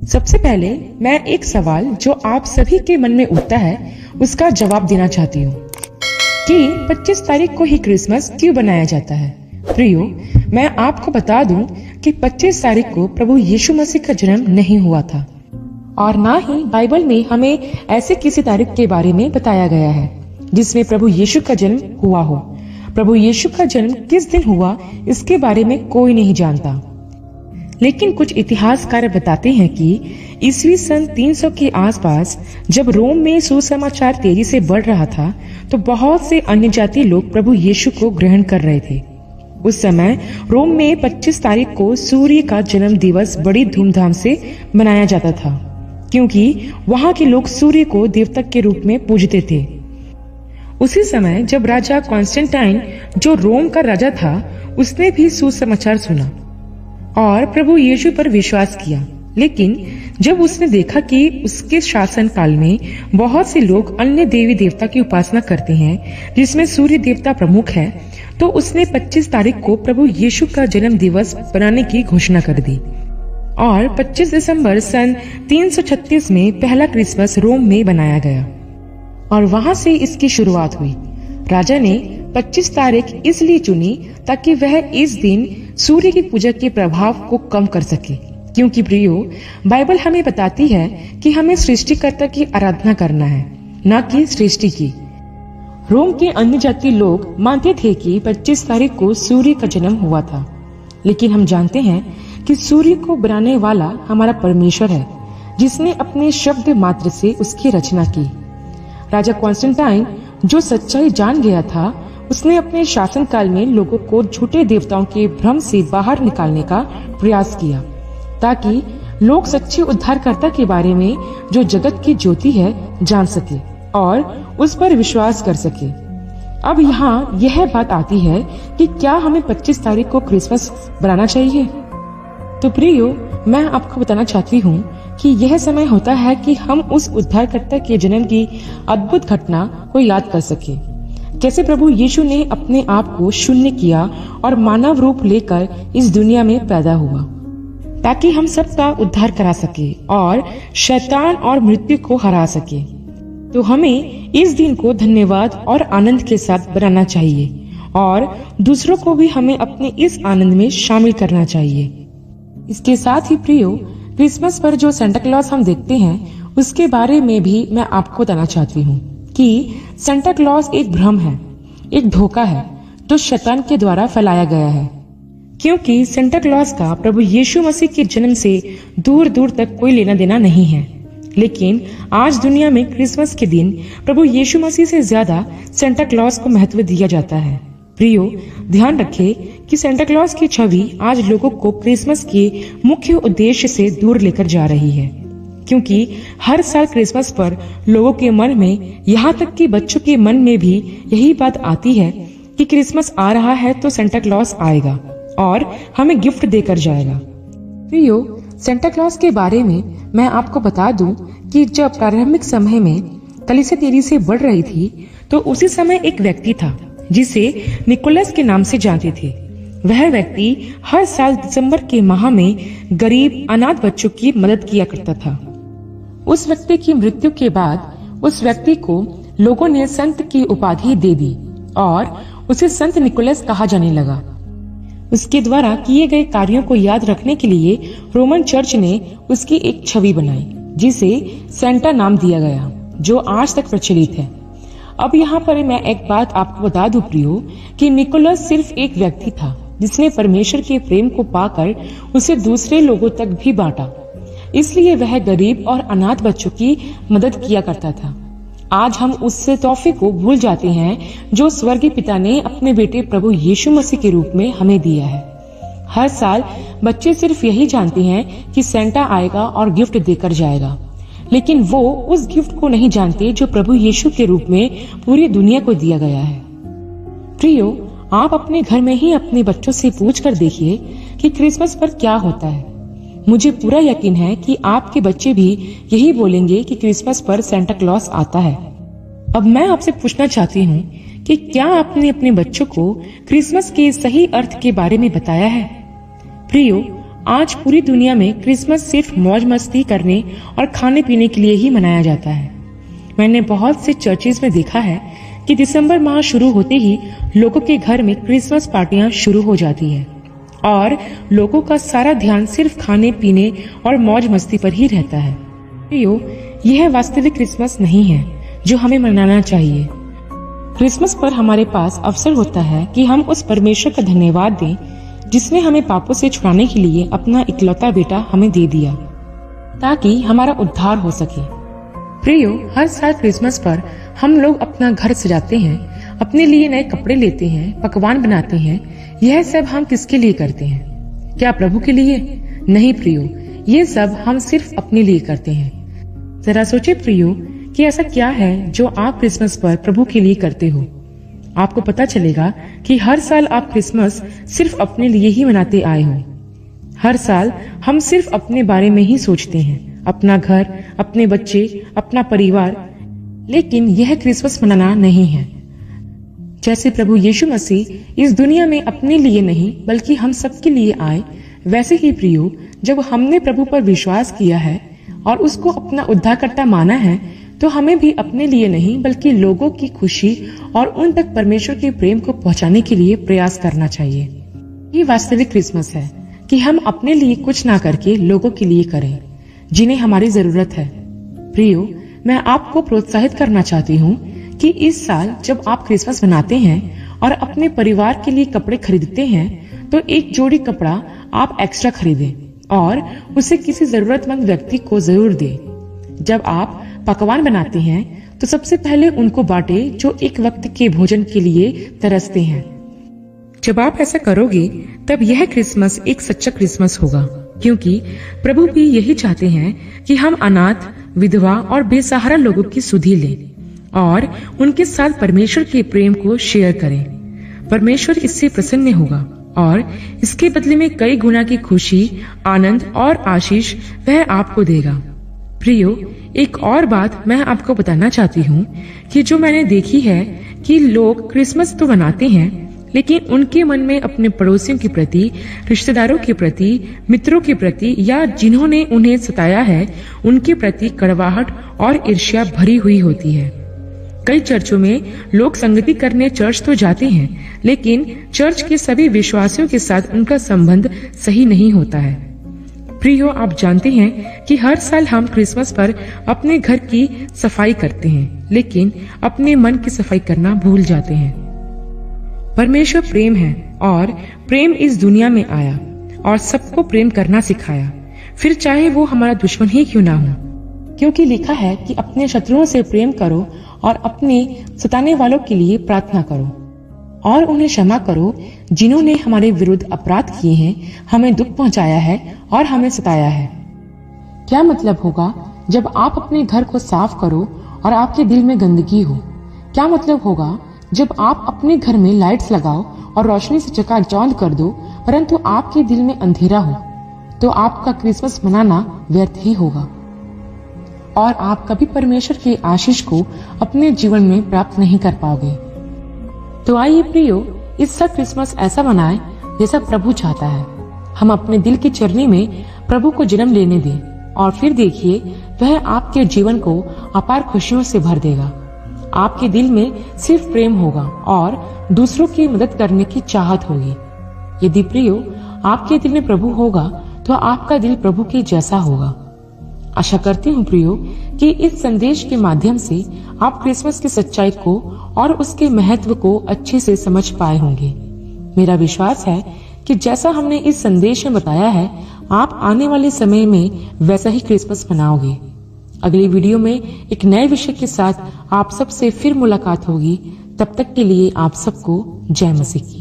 सबसे पहले मैं एक सवाल जो आप सभी के मन में उठता है उसका जवाब देना चाहती हूँ कि 25 तारीख को ही क्रिसमस क्यों बनाया जाता है। प्रियो, मैं आपको बता दूं कि 25 तारीख को प्रभु यीशु मसीह का जन्म नहीं हुआ था और ना ही बाइबल में हमें ऐसे किसी तारीख के बारे में बताया गया है जिसमें प्रभु यीशु का जन्म हुआ हो। प्रभु यीशु का जन्म किस दिन हुआ इसके बारे में कोई नहीं जानता, लेकिन कुछ इतिहासकार बताते हैं कि ईस्वी सन 300 के आसपास जब रोम में सुसमाचार तेजी से बढ़ रहा था तो बहुत से अन्य जाति लोग प्रभु यीशु को ग्रहण कर रहे थे। उस समय रोम में 25 तारीख को सूर्य का जन्म दिवस बड़ी धूमधाम से मनाया जाता था, क्योंकि वहां के लोग सूर्य को देवता के रूप में पूजते थे। उसी समय जब राजा कॉन्स्टेंटाइन, जो रोम का राजा था, उसने भी सुसमाचार सुना और प्रभु यीशु पर विश्वास किया। लेकिन जब उसने देखा कि उसके शासन काल में बहुत से लोग अन्य देवी देवता की उपासना करते हैं जिसमें सूर्य देवता प्रमुख है, तो उसने 25 तारीख को प्रभु यीशु का जन्म दिवस बनाने की घोषणा कर दी और 25 दिसंबर सन 336 में पहला क्रिसमस रोम में बनाया गया और वहां से इसकी शुरुआत हुई। राजा ने 25 तारीख इसलिए चुनी ताकि वह इस दिन सूर्य की पूजा के प्रभाव को कम कर सके, क्योंकि प्रियो, बाइबल हमें बताती है कि हमें सृष्टिकर्ता की आराधना करना है, न कि सृष्टि की। रोम के अन्य जाति लोग मानते थे कि 25 तारीख को सूर्य का जन्म हुआ था, लेकिन हम जानते हैं कि सूर्य को बनाने वाला हमारा परमेश्वर है, जिसने अपने शब्द मात्र से उसकी रचना की। राजा कॉन्स्टेंटाइन, जो सच्चाई जान गया था, उसने अपने शासनकाल में लोगों को झूठे देवताओं के भ्रम से बाहर निकालने का प्रयास किया, ताकि लोग सच्चे उद्धारकर्ता के बारे में, जो जगत की ज्योति है, जान सके और उस पर विश्वास कर सके। अब यहाँ यह बात आती है कि क्या हमें 25 तारीख को क्रिसमस बनाना चाहिए? तो प्रियो, मैं आपको बताना चाहती हूँ कि यह समय होता है कि हम उस उद्धारकर्ता के जन्म की अद्भुत घटना को याद कर सके। कैसे प्रभु यीशु ने अपने आप को शून्य किया और मानव रूप लेकर इस दुनिया में पैदा हुआ, ताकि हम सबका उद्धार करा सके और शैतान और मृत्यु को हरा सके। तो हमें इस दिन को धन्यवाद और आनंद के साथ बनाना चाहिए और दूसरों को भी हमें अपने इस आनंद में शामिल करना चाहिए। इसके साथ ही प्रियो, क्रिसमस पर जो सेंटा क्लॉज हम देखते हैं उसके बारे में भी मैं आपको बताना चाहती हूँ कि सेंटा क्लॉज एक भ्रम है, एक धोखा है जो शैतान के द्वारा फैलाया गया है, क्योंकि सेंटा क्लॉज का प्रभु यीशु मसीह के जन्म से दूर दूर तक कोई लेना देना नहीं है। लेकिन आज दुनिया में क्रिसमस के दिन प्रभु यीशु मसीह से ज्यादा सेंटा क्लॉज को महत्व दिया जाता है। प्रियो, ध्यान रखें कि सेंटा क्लॉज की छवि आज लोगों को क्रिसमस के मुख्य उद्देश्य से दूर लेकर जा रही है, क्योंकि हर साल क्रिसमस पर लोगों के मन में, यहाँ तक कि बच्चों के मन में भी यही बात आती है कि क्रिसमस आ रहा है तो सेंटा क्लॉज आएगा और हमें गिफ्ट देकर जाएगा। प्रियो, सेंटा क्लॉज के बारे में मैं आपको बता दूं कि जब प्रारंभिक समय में कलीसिया तेजी से बढ़ रही थी तो उसी समय एक व्यक्ति था जिसे निकोलस के नाम से जानते थे। वह व्यक्ति हर साल दिसंबर के माह में गरीब अनाथ बच्चों की मदद किया करता था। उस व्यक्ति की मृत्यु के बाद उस व्यक्ति को लोगों ने संत की उपाधि दे दी और उसे संत निकोलस कहा जाने लगा। उसके द्वारा किए गए कार्यों को याद रखने के लिए रोमन चर्च ने उसकी एक छवि बनाई जिसे सेंटा नाम दिया गया, जो आज तक प्रचलित है। अब यहाँ पर मैं एक बात आपको बता दूं प्रियो कि निकोलस सिर्फ एक व्यक्ति था जिसने परमेश्वर के प्रेम को पाकर उसे दूसरे लोगों तक भी बांटा, इसलिए वह गरीब और अनाथ बच्चों की मदद किया करता था। आज हम उस तोहफे को भूल जाते हैं जो स्वर्गीय पिता ने अपने बेटे प्रभु यीशु मसीह के रूप में हमें दिया है। हर साल बच्चे सिर्फ यही जानते हैं कि सेंटा आएगा और गिफ्ट देकर जाएगा, लेकिन वो उस गिफ्ट को नहीं जानते जो प्रभु यीशु के रूप में पूरी दुनिया को दिया गया है। प्रियो, आप अपने घर में ही अपने बच्चों से पूछ कर देखिए कि क्रिसमस पर क्या होता है। मुझे पूरा यकीन है कि आपके बच्चे भी यही बोलेंगे कि क्रिसमस पर सेंटा क्लॉज आता है। अब मैं आपसे पूछना चाहती हूँ कि क्या आपने अपने बच्चों को क्रिसमस के सही अर्थ के बारे में बताया है? प्रियो, आज पूरी दुनिया में क्रिसमस सिर्फ मौज मस्ती करने और खाने पीने के लिए ही मनाया जाता है। मैंने बहुत से चर्चेज में देखा है कि दिसंबर माह शुरू होते ही लोगों के घर में क्रिसमस पार्टियां शुरू हो जाती है और लोगों का सारा ध्यान सिर्फ खाने पीने और मौज मस्ती पर ही रहता है। यह वास्तविक क्रिसमस नहीं है जो हमें मनाना चाहिए। क्रिसमस पर हमारे पास अवसर होता है कि हम उस परमेश्वर का धन्यवाद दें जिसने हमें पापों से छुड़ाने के लिए अपना इकलौता बेटा हमें दे दिया ताकि हमारा उद्धार हो सके। प्रियो, हर साल क्रिसमस पर हम लोग अपना घर सजाते हैं, अपने लिए नए कपड़े लेते हैं, पकवान बनाते हैं। यह सब हम किसके लिए करते हैं? क्या प्रभु के लिए? नहीं प्रियो, ये सब हम सिर्फ अपने लिए करते हैं। जरा सोचे प्रियो कि ऐसा क्या है जो आप क्रिसमस पर प्रभु के लिए करते हो। आपको पता चलेगा कि हर साल आप क्रिसमस सिर्फ अपने लिए ही मनाते आए हो। हर साल हम सिर्फ अपने बारे में ही सोचते हैं, अपना घर, अपने बच्चे, अपना परिवार, लेकिन यह क्रिसमस मनाना नहीं है। जैसे प्रभु यीशु मसीह इस दुनिया में अपने लिए नहीं बल्कि हम सबके लिए आए, वैसे ही प्रियो, जब हमने प्रभु पर विश्वास किया है और उसको अपना उद्धारकर्ता माना है, तो हमें भी अपने लिए नहीं बल्कि लोगों की खुशी और उन तक परमेश्वर के प्रेम को पहुंचाने के लिए प्रयास करना चाहिए। ये वास्तविक क्रिसमस है कि हम अपने लिए कुछ ना करके लोगों के लिए करें जिन्हें हमारी जरूरत है। प्रियो, मैं आपको प्रोत्साहित करना चाहती हूँ कि इस साल जब आप क्रिसमस मनाते हैं और अपने परिवार के लिए कपड़े खरीदते हैं, तो एक जोड़ी कपड़ा आप एक्स्ट्रा खरीदें और उसे किसी जरूरतमंद व्यक्ति को जरूर दें। जब आप पकवान बनाते हैं तो सबसे पहले उनको बांटे जो एक वक्त के भोजन के लिए तरसते हैं। जब आप ऐसा करोगे तब यह क्रिसमस एक सच्चा क्रिसमस होगा, क्योंकि प्रभु भी यही चाहते हैं कि हम अनाथ, विधवा और बेसहारा लोगों की सुधि लें और उनके साथ परमेश्वर के प्रेम को शेयर करें। परमेश्वर इससे प्रसन्न होगा और इसके बदले में कई गुना की खुशी, आनंद और आशीष वह आपको देगा। प्रियो, एक और बात मैं आपको बताना चाहती हूँ कि जो मैंने देखी है कि लोग क्रिसमस तो मनाते हैं, लेकिन उनके मन में अपने पड़ोसियों के प्रति, रिश्तेदारों के प्रति, मित्रों के प्रति या जिन्होंने उन्हें सताया है उनके प्रति कड़वाहट और ईर्ष्या भरी हुई होती है। कई चर्चों में लोग संगति करने चर्च तो जाते हैं, लेकिन चर्च के सभी विश्वासियों के साथ उनका संबंध सही नहीं होता है। प्रियो, आप जानते हैं कि हर साल हम क्रिसमस पर अपने घर की सफाई करते हैं, लेकिन अपने मन की सफाई करना भूल जाते हैं। परमेश्वर प्रेम है और प्रेम इस दुनिया में आया और सबको प्रेम करना सिखाया, फिर चाहे वो हमारा दुश्मन ही क्यों ना हो, क्योंकि लिखा है कि अपने शत्रुओं से प्रेम करो और अपने सताने वालों के लिए प्रार्थना करो और उन्हें क्षमा करो जिन्होंने हमारे विरुद्ध अपराध किए हैं, हमें दुख पहुंचाया है और हमें सताया है। क्या मतलब होगा जब आप अपने घर को साफ करो और आपके दिल में गंदगी हो? क्या मतलब होगा जब आप अपने घर में लाइट्स लगाओ और रोशनी से चकाचौंध कर दो, परंतु आपके दिल में अंधेरा हो? तो आपका क्रिसमस मनाना व्यर्थ ही होगा और आप कभी परमेश्वर की आशीष को अपने जीवन में प्राप्त नहीं कर पाओगे। तो आइए प्रियो, इस साल क्रिसमस ऐसा मनाएं जैसा प्रभु चाहता है। हम अपने दिल की चरनी में प्रभु को जन्म लेने दें और फिर देखिए वह आपके जीवन को अपार खुशियों से भर देगा। आपके दिल में सिर्फ प्रेम होगा और दूसरों की मदद करने की चाहत होगी। यदि प्रियो आपके दिल में प्रभु होगा तो आपका दिल प्रभु के जैसा होगा। आशा करती हूँ प्रियो कि इस संदेश के माध्यम से आप क्रिसमस की सच्चाई को और उसके महत्व को अच्छे से समझ पाए होंगे। मेरा विश्वास है कि जैसा हमने इस संदेश में बताया है, आप आने वाले समय में वैसा ही क्रिसमस मनाओगे। अगली वीडियो में एक नए विषय के साथ आप सबसे फिर मुलाकात होगी। तब तक के लिए आप सबको जय मसीह की।